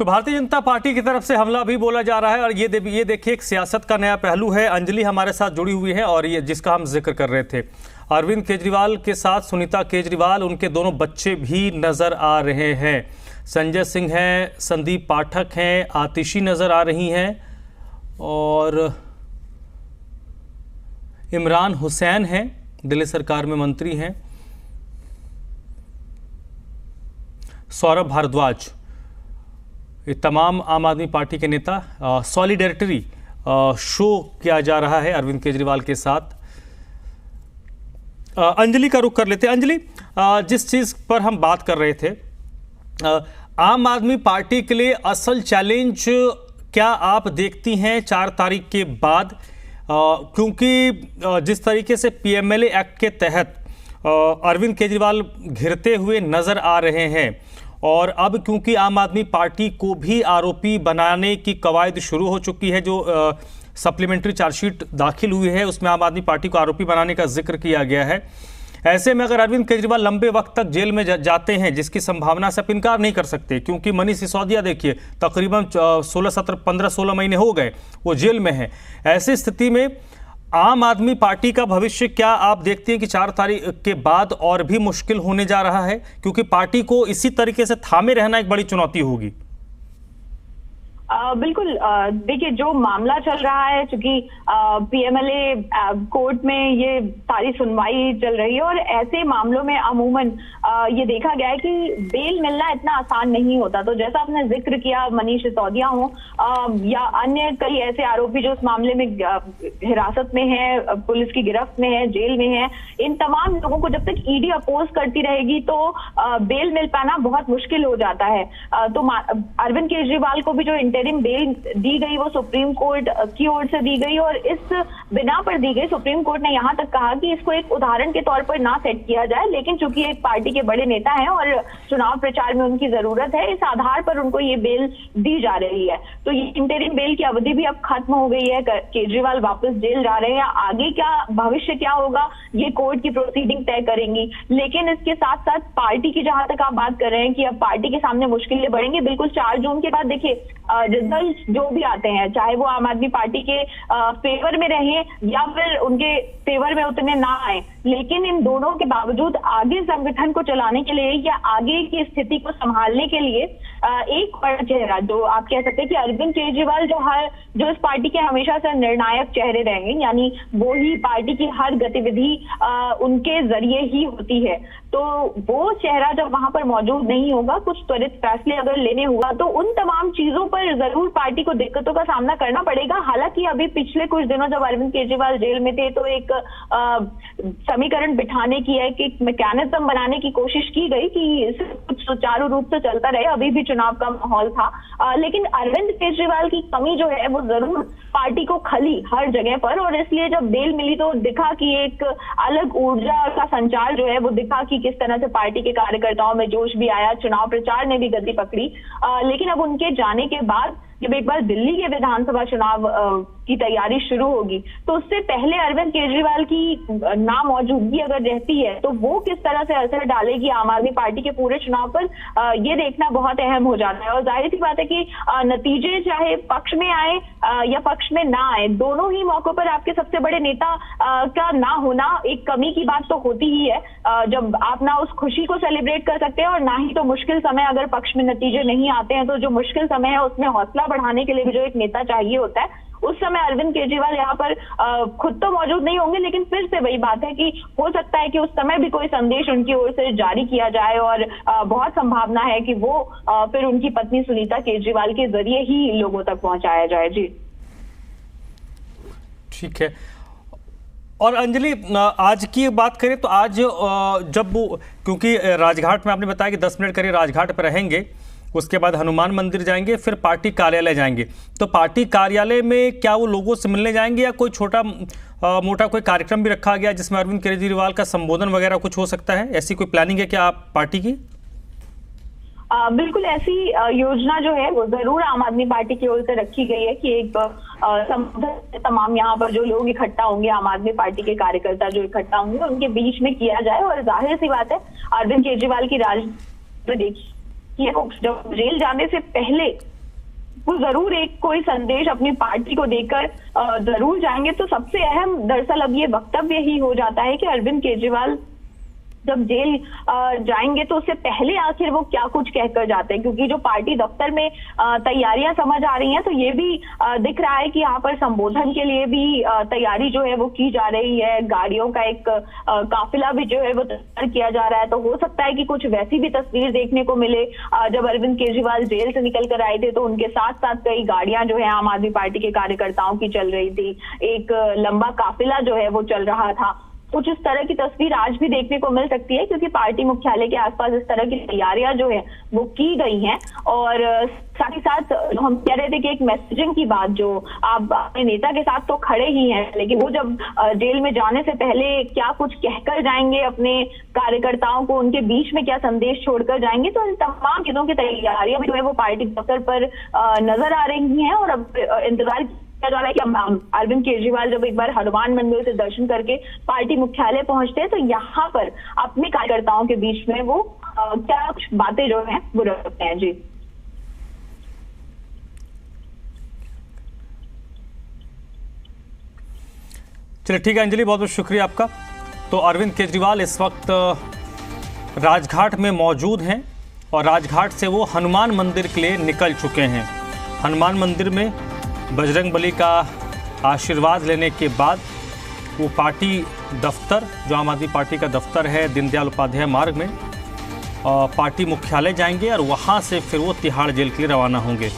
तो भारतीय जनता पार्टी की तरफ से हमला भी बोला जा रहा है और ये देखिए एक सियासत का नया पहलू है। अंजलि हमारे साथ जुड़ी हुई है और ये जिसका हम जिक्र कर रहे थे, अरविंद केजरीवाल के साथ सुनीता केजरीवाल, उनके दोनों बच्चे भी नजर आ रहे हैं। संजय सिंह हैं, संदीप पाठक हैं, आतिशी नजर आ रही हैं और इमरान हुसैन हैं, दिल्ली सरकार में मंत्री हैं, सौरभ भारद्वाज, ये तमाम आम आदमी पार्टी के नेता। सॉलिडेरिटी शो किया जा रहा है अरविंद केजरीवाल के साथ। अंजलि का रुख कर लेते हैं। अंजलि, जिस चीज पर हम बात कर रहे थे, आम आदमी पार्टी के लिए असल चैलेंज क्या आप देखती हैं 4 तारीख के बाद? क्योंकि जिस तरीके से पीएमएलए एक्ट के तहत अरविंद केजरीवाल घिरते हुए नजर आ रहे हैं और अब क्योंकि आम आदमी पार्टी को भी आरोपी बनाने की कवायद शुरू हो चुकी है, जो सप्लीमेंट्री चार्जशीट दाखिल हुई है उसमें आम आदमी पार्टी को आरोपी बनाने का जिक्र किया गया है। ऐसे में अगर अरविंद केजरीवाल लंबे वक्त तक जेल में जाते हैं, जिसकी संभावना से आप इनकार नहीं कर सकते, क्योंकि मनीष सिसोदिया देखिए तकरीबन 15-16 महीने हो गए वो जेल में है। ऐसी स्थिति में आम आदमी पार्टी का भविष्य क्या आप देखते हैं कि 4 तारीख के बाद और भी मुश्किल होने जा रहा है? क्योंकि पार्टी को इसी तरीके से थामे रहना एक बड़ी चुनौती होगी। बिल्कुल, देखिए जो मामला चल रहा है, चूंकि पीएमएलए कोर्ट में ये सारी सुनवाई चल रही है और ऐसे मामलों में अमूमन ये देखा गया है कि बेल मिलना इतना आसान नहीं होता। तो जैसा आपने जिक्र किया, मनीष सिसोदिया हो या अन्य कई ऐसे आरोपी जो उस मामले में हिरासत में है, पुलिस की गिरफ्त में है, जेल में है, इन तमाम लोगों को जब तक ईडी अपोज करती रहेगी तो बेल मिल पाना बहुत मुश्किल हो जाता है। तो अरविंद केजरीवाल को भी जो इंटरिम बेल दी गई वो सुप्रीम कोर्ट की ओर से दी गई और इस बिना पर दी गई। सुप्रीम कोर्ट ने यहां तक कहा कि इसको एक उदाहरण के तौर पर ना सेट किया जाए, लेकिन चूंकि एक पार्टी के बड़े नेता हैं और चुनाव प्रचार में उनकी जरूरत है, इस आधार पर उनको ये बेल दी जा रही है। तो ये इंटरिम बेल की अवधि भी अब खत्म हो गई है, केजरीवाल वापस जेल जा रहे हैं। आगे क्या भविष्य क्या होगा ये कोर्ट की प्रोसीडिंग तय करेंगी। लेकिन इसके साथ साथ पार्टी की जहां तक आप बात कर रहे हैं कि अब पार्टी के सामने मुश्किलें बढ़ेंगी, बिल्कुल 4 जून के बाद देखिए रिजल्ट जो भी आते हैं, चाहे वो आम आदमी पार्टी के फेवर में रहें या फिर उनके फेवर में उतने ना आए, लेकिन इन दोनों के बावजूद आगे संगठन को चलाने के लिए या आगे की स्थिति को संभालने के लिए एक बड़ा चेहरा, जो आप कह सकते हैं कि अरविंद केजरीवाल जो इस पार्टी के हमेशा से निर्णायक चेहरे रहेंगे, यानी वो ही पार्टी की हर गतिविधि उनके जरिए ही होती है। तो वो चेहरा जब वहां पर मौजूद नहीं होगा, कुछ त्वरित फैसले अगर लेने होगा तो उन तमाम चीजों पर जरूर पार्टी को दिक्कतों का सामना करना पड़ेगा। हालांकि अभी पिछले कुछ दिनों जब अरविंद केजरीवाल जेल में थे तो एक समीकरण बिठाने की, एक मैकेनिज्म बनाने की कोशिश की गई कि कुछ सुचारू रूप से चलता रहे। अभी भी चुनाव का माहौल था, लेकिन अरविंद केजरीवाल की कमी जो है वो जरूर पार्टी को खली हर जगह पर, और इसलिए जब बेल मिली तो दिखा कि एक अलग ऊर्जा का संचार जो है वो दिखा कि किस तरह से पार्टी के कार्यकर्ताओं में जोश भी आया, चुनाव प्रचार ने भी गति पकड़ी। लेकिन अब उनके जाने के बाद जब एक बार दिल्ली के विधानसभा चुनाव की तैयारी शुरू होगी तो उससे पहले अरविंद केजरीवाल की ना मौजूदगी अगर रहती है तो वो किस तरह से असर डालेगी आम आदमी पार्टी के पूरे चुनाव पर, ये देखना बहुत अहम हो जाता है। और जाहिर सी बात है कि नतीजे चाहे पक्ष में आए या पक्ष में ना आए, दोनों ही मौकों पर आपके सबसे बड़े नेता का ना होना एक कमी की बात तो होती ही है। जब आप ना उस खुशी को सेलिब्रेट कर सकते हैं और ना ही तो मुश्किल समय अगर पक्ष में नतीजे नहीं आते हैं, तो जो मुश्किल समय है उसमें हौसला बढ़ाने के लिए भी जो एक नेता चाहिए होता है, उस समय अरविंद केजरीवाल यहाँ पर खुद तो मौजूद नहीं होंगे, लेकिन फिर से वही बात है कि हो सकता है कि उस समय भी कोई संदेश उनकी ओर से जारी किया जाए और बहुत संभावना है कि वो फिर उनकी पत्नी सुनीता केजरीवाल के जरिए ही लोगों तक पहुंचाया जाए। जी ठीक है। और अंजलि, आज की बात करें तो आज जब वो, क्योंकि राजघाट में आपने बताया कि 10 मिनट करीब राजघाट पर रहेंगे, उसके बाद हनुमान मंदिर जाएंगे, फिर पार्टी कार्यालय जाएंगे, तो पार्टी कार्यालय में क्या वो लोगों से मिलने जाएंगे या कोई छोटा मोटा कोई कार्यक्रम भी रखा गया जिसमें अरविंद केजरीवाल का संबोधन वगैरह कुछ हो सकता है? ऐसी कोई प्लानिंग है क्या आप पार्टी की? बिल्कुल ऐसी योजना जो है वो जरूर आम आदमी पार्टी की ओर से रखी गई है कि एक तमाम यहाँ पर जो लोग इकट्ठा होंगे, आम आदमी पार्टी के कार्यकर्ता जो इकट्ठा होंगे, उनके बीच में किया जाए। और जाहिर सी बात है अरविंद केजरीवाल की राजनीति देखिए कि वो जब जेल जाने से पहले वो जरूर एक कोई संदेश अपनी पार्टी को देकर जरूर जाएंगे। तो सबसे अहम दरअसल अब ये वक्तव्य ही हो जाता है कि अरविंद केजरीवाल जब जेल जाएंगे तो उससे पहले आखिर वो क्या कुछ कहकर जाते हैं, क्योंकि जो पार्टी दफ्तर में तैयारियां समझ आ रही हैं तो ये भी दिख रहा है कि यहाँ पर संबोधन के लिए भी तैयारी जो है वो की जा रही है। गाड़ियों का एक काफिला भी जो है वो तैयार किया जा रहा है। तो हो सकता है कि कुछ वैसी भी तस्वीर देखने को मिले। जब अरविंद केजरीवाल जेल से निकल कर आए थे तो उनके साथ साथ कई गाड़ियां जो है आम आदमी पार्टी के कार्यकर्ताओं की चल रही थी, एक लंबा काफिला जो है वो चल रहा था। कुछ इस तरह की तस्वीर आज भी देखने को मिल सकती है, क्योंकि पार्टी मुख्यालय के आसपास इस तरह की तैयारियां जो है वो की गई हैं। और साथ ही साथ हम कह रहे थे कि एक मैसेजिंग की बात, जो आप अपने नेता के साथ तो खड़े ही हैं, लेकिन वो जब जेल में जाने से पहले क्या कुछ कहकर जाएंगे अपने कार्यकर्ताओं को, उनके बीच में क्या संदेश छोड़कर जाएंगे, तो इन तमाम चीजों की तैयारियां भी जो है वो पार्टी दफ्तर पर नजर आ रही हैं। और अब इंतजार जा रहा है कि अरविंद केजरीवाल जब एक बार हनुमान मंदिर से दर्शन करके पार्टी मुख्यालय पहुंचते हैं तो यहाँ पर अपने कार्यकर्ताओं के बीच में वो क्या कुछ बातें जो हैं वो रखते हैं। जी चलिए ठीक है अंजलि, बहुत बहुत शुक्रिया आपका। तो अरविंद केजरीवाल इस वक्त राजघाट में मौजूद हैं और राजघाट से वो हनुमान मंदिर के लिए निकल चुके हैं। हनुमान मंदिर में बजरंगबली का आशीर्वाद लेने के बाद वो पार्टी दफ्तर, जो आम आदमी पार्टी का दफ्तर है दीनदयाल उपाध्याय मार्ग में, पार्टी मुख्यालय जाएंगे और वहाँ से फिर वो तिहाड़ जेल के लिए रवाना होंगे।